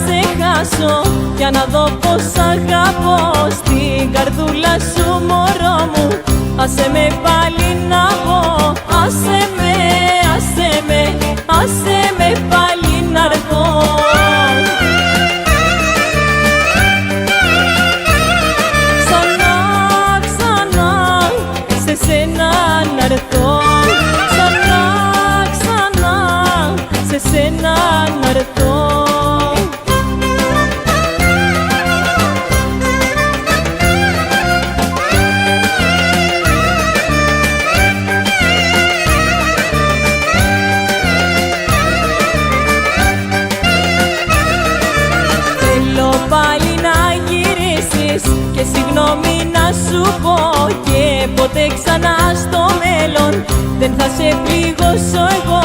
σε χάσω, για να δω πως αγαπώ στην καρδούλα σου μωρό μου. Άσε με πάλι να πω, άσε με, άσε με, άσε με πάλι να έρθω. Ξανά, ξανά, σε σένα να έρθω. Ξανά, ξανά, σε σένα να έρθω. Πάλι να γυρίσεις και συγγνώμη να σου πω, και ποτέ ξανά στο μέλλον δεν θα σε πληγώσω εγώ.